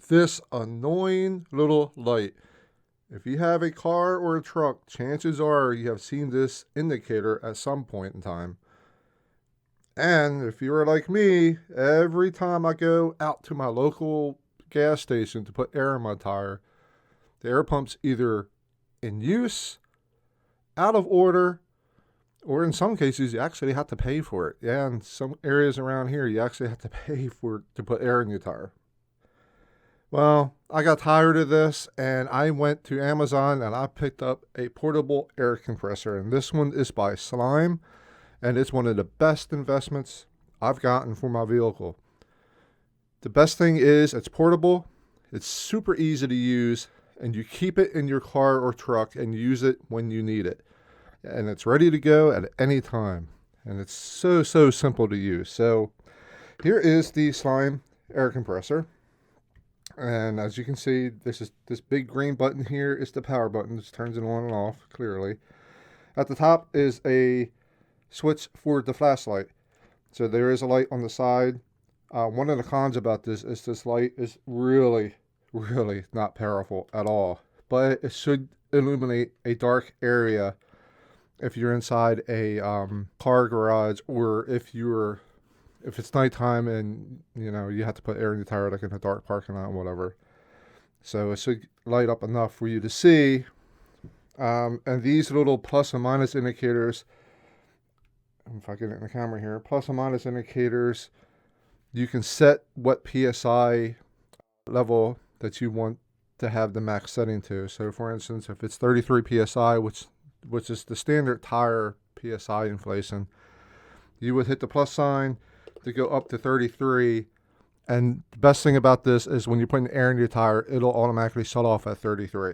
This annoying little light. If you have a car or a truck, chances are you have seen this indicator at some point in time. And if you are like me, every time I go out to my local gas station to put air in my tire, the air pump's either in use, out of order, or in some cases you actually have to pay for it. Yeah, in some areas around here you actually have to pay for to put air in your tire. Well, I got tired of this and I went to Amazon and I picked up a portable air compressor. And this one is by Slime, and it's one of the best investments I've gotten for my vehicle. The best thing is it's portable, it's super easy to use, and you keep it in your car or truck and use it when you need it. And it's ready to go at any time. And it's so simple to use. So here is the Slime air compressor. And as you can see, this big green button here is the power button. This turns it on and off clearly. At the top is a switch for the flashlight. So there is a light on the side. One of the cons about this is this light is really not powerful at all. But it should illuminate a dark area if you're inside a car garage, or if it's nighttime and you have to put air in your tire, like in a dark parking lot or whatever. So it should light up enough for you to see. And these little plus and minus indicators, if I get it in the camera here, plus and minus indicators, you can set what PSI level that you want to have the max setting to. So for instance, if it's 33 PSI, which is the standard tire PSI inflation, you would hit the plus sign to go up to 33. And the best thing about this is when you're putting air in your tire, it'll automatically shut off at 33.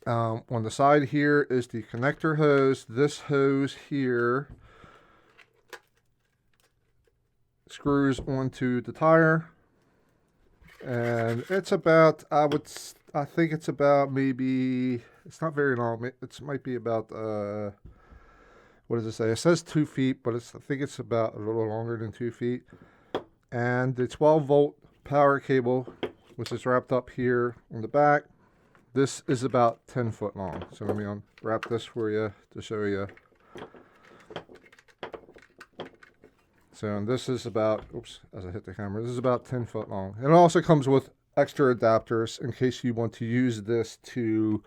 On the side here is the connector hose. This hose here screws onto the tire, and it's about, I think it's about, maybe, it's not very long. It might be about, what does it say? It says 2 feet, but I think it's about a little longer than 2 feet. And the 12-volt power cable, which is wrapped up here on the back, this is about 10 foot long. So let me unwrap this for you to show you. So this is about, oops, as I hit the camera, this is about 10 foot long. And it also comes with extra adapters in case you want to use this to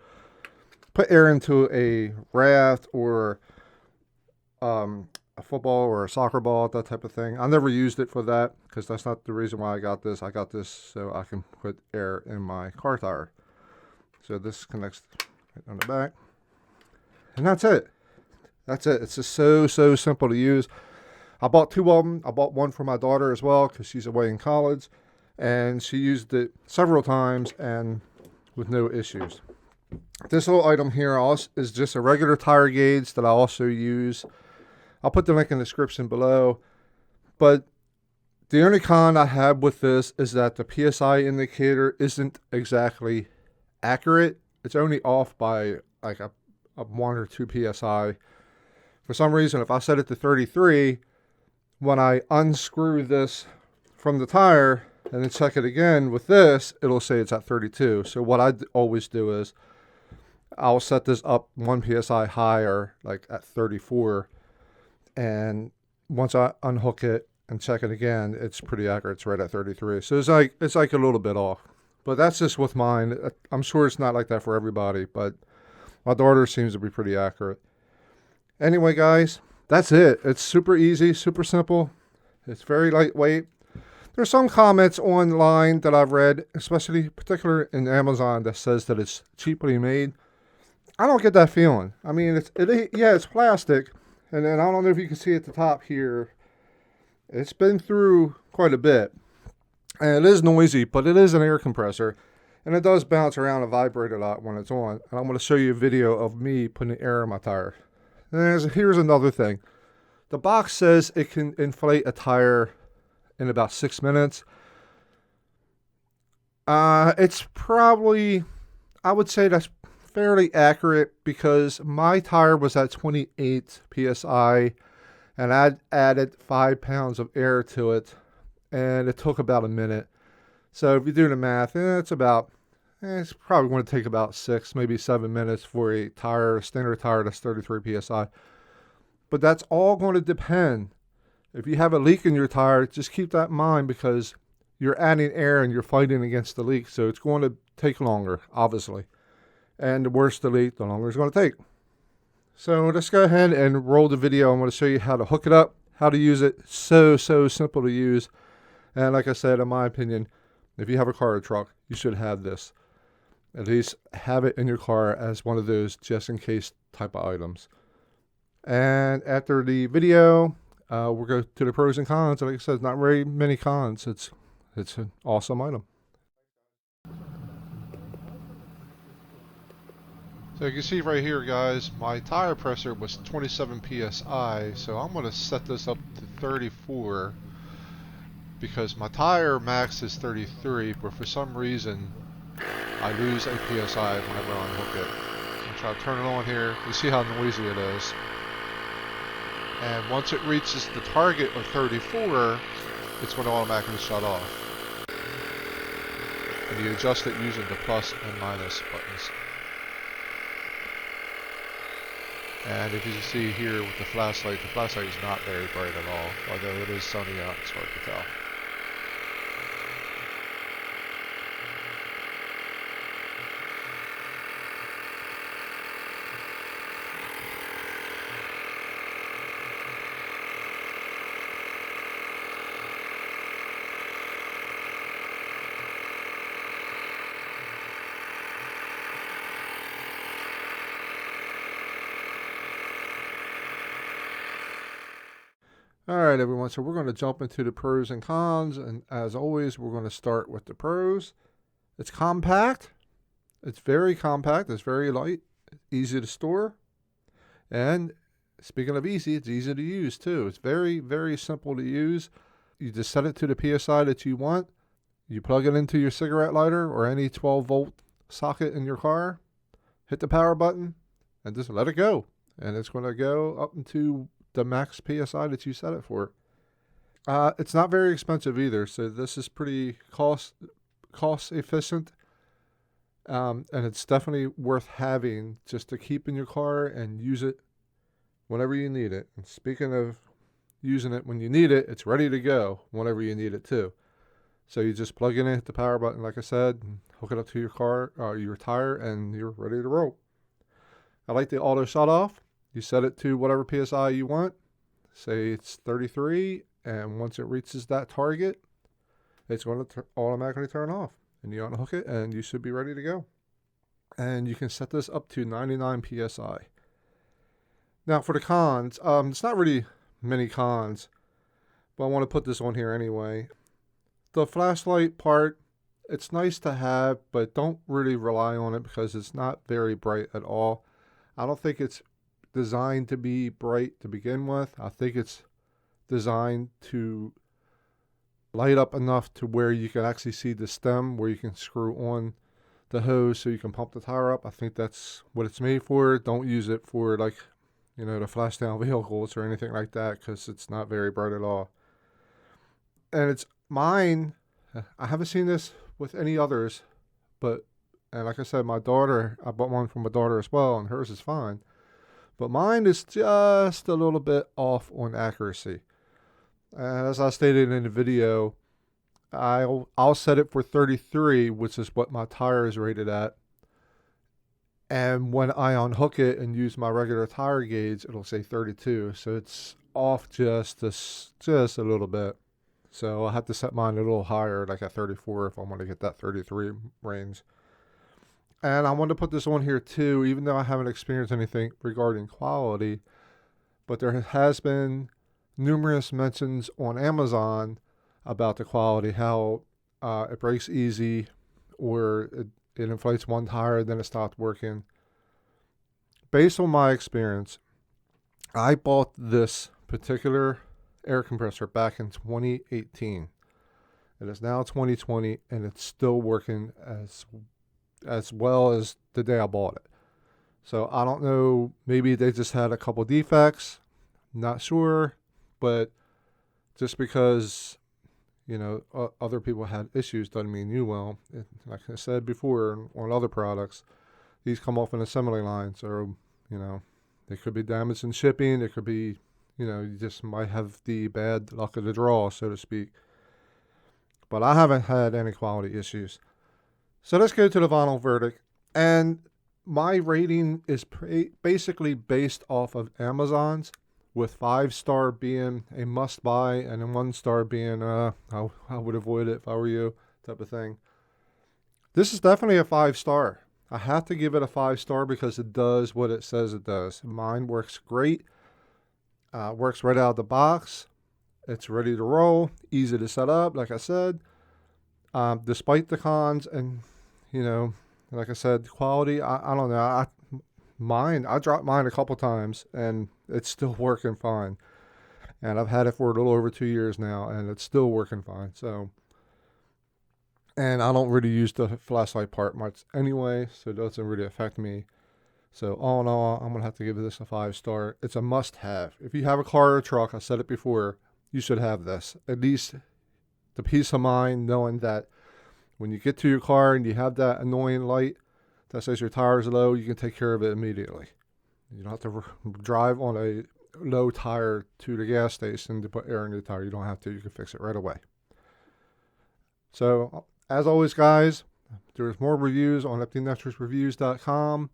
put air into a raft or a football or a soccer ball, that type of thing. I never used it for that because that's not the reason why I got this. I got this so I can put air in my car tire. So this connects right on the back. And that's it. That's it. It's just so simple to use. I bought 2 of them. I bought one for my daughter as well because she's away in college. And she used it several times and with no issues. This little item here is just a regular tire gauge that I also use. I'll put the link in the description below. But the only con I have with this is that the PSI indicator isn't exactly accurate. It's only off by like a 1 or 2 PSI. For some reason, if I set it to 33, when I unscrew this from the tire and then check it again with this, it'll say it's at 32. So what I always do is I'll set this up 1 PSI higher, like at 34. And once I unhook it and check it again, it's pretty accurate. It's right at 33. So it's like a little bit off. But that's just with mine. I'm sure it's not like that for everybody, but my daughter seems to be pretty accurate. Anyway, guys, that's it. It's super easy, super simple. It's very lightweight. There's some comments online that I've read, especially particular in Amazon, that says that it's cheaply made. I don't get that feeling. I mean, it's plastic. And then I don't know if you can see at the top here, it's been through quite a bit. And it is noisy, but it is an air compressor. And it does bounce around and vibrate a lot when it's on. And I'm going to show you a video of me putting air in my tire. And here's another thing. The box says it can inflate a tire in about 6 minutes. It's probably, I would say that's fairly accurate because my tire was at 28 PSI and I'd added 5 pounds of air to it and it took about a minute. So if you do the math, it's probably going to take about 6, maybe 7 minutes for a standard tire that's 33 psi. But that's all going to depend. If you have a leak in your tire, just keep that in mind, because you're adding air and you're fighting against the leak. So it's going to take longer, obviously. And the worse the leak, the longer it's going to take. So let's go ahead and roll the video. I'm going to show you how to hook it up, how to use it. So simple to use. And like I said, in my opinion, if you have a car or truck, you should have this. At least have it in your car as one of those just in case type of items. And after the video, we'll go to the pros and cons. Like I said, not very many cons. It's an awesome item. So you can see right here, guys, my tire pressure was 27 psi, so I'm going to set this up to 34 because my tire max is 33, but for some reason I lose a psi whenever I unhook it. I'm trying to turn it on here. You see how noisy it is. And once it reaches the target of 34, it's going to automatically shut off. And you adjust it using the plus and minus buttons. And if you see here with the flashlight is not very bright at all, although it is sunny out, it's hard to tell. All right, everyone, so we're going to jump into the pros and cons, and as always, we're going to start with the pros. It's compact. It's very compact. It's very light, easy to store, and speaking of easy, it's easy to use too. It's very simple to use. You just set it to the PSI that you want. You plug it into your cigarette lighter or any 12-volt socket in your car, hit the power button, and just let it go. And it's going to go up into the max PSI that you set it for. It's not very expensive either, so this is pretty cost efficient. And it's definitely worth having just to keep in your car and use it whenever you need it. And speaking of using it when you need it, it's ready to go whenever you need it too. So you just plug in it, hit the power button, like I said, and hook it up to your car, your tire, and you're ready to roll. I like the auto shut off. You set it to whatever PSI you want. Say it's 33, and once it reaches that target, it's going to automatically turn off. And you unhook it, and you should be ready to go. And you can set this up to 99 PSI. Now for the cons, it's not really many cons, but I want to put this on here anyway. The flashlight part, it's nice to have, but don't really rely on it because it's not very bright at all. I don't think it's designed to be bright to begin with. I think it's designed to light up enough to where you can actually see the stem where you can screw on the hose so you can pump the tire up. I think that's what it's made for. Don't use it for, like, you know, the flash down vehicles or anything like that, because it's not very bright at all. And it's mine. I haven't seen this with any others, but, and like I said, my daughter, I bought one from my daughter as well, and hers is fine. But mine is just a little bit off on accuracy. And as I stated in the video, I'll set it for 33, which is what my tire is rated at. And when I unhook it and use my regular tire gauge, it'll say 32. So it's off just a little bit. So I'll have to set mine a little higher, like at 34, if I want to get that 33 range. And I want to put this on here too, even though I haven't experienced anything regarding quality, but there has been numerous mentions on Amazon about the quality, how it breaks easy, or it inflates one tire, then it stopped working. Based on my experience, I bought this particular air compressor back in 2018. It is now 2020, and it's still working as well as the day I bought it. So I don't know, maybe they just had a couple defects, not sure, but just because other people had issues doesn't mean you will. Like I said before on other products, these come off an assembly line, so they could be damaged in shipping. It could be, you just might have the bad luck of the draw, so to speak. But I haven't had any quality issues. So let's go to the final verdict. And my rating is basically based off of Amazon's, with 5-star being a must buy and then 1-star being I would avoid it if I were you type of thing. This is definitely a 5-star. I have to give it a 5-star because it does what it says it does. Mine works great. Works right out of the box. It's ready to roll. Easy to set up, like I said. Despite the cons and, like I said, quality, I don't know. I dropped mine a couple times and it's still working fine. And I've had it for a little over 2 years now and it's still working fine. So, and I don't really use the flashlight part much anyway, so it doesn't really affect me. So all in all, I'm going to have to give this a 5-star. It's a must have. If you have a car or a truck, I said it before, you should have this. At least the peace of mind knowing that when you get to your car and you have that annoying light that says your tire is low, you can take care of it immediately. You don't have to drive on a low tire to the gas station to put air in your tire. You don't have to. You can fix it right away. So, as always, guys, there's more reviews on EmptyNexusReviews.com.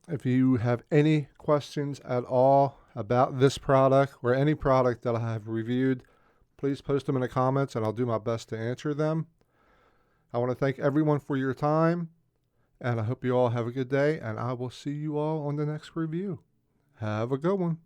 If you have any questions at all about this product or any product that I have reviewed, please post them in the comments and I'll do my best to answer them. I want to thank everyone for your time, and I hope you all have a good day, and I will see you all on the next review. Have a good one.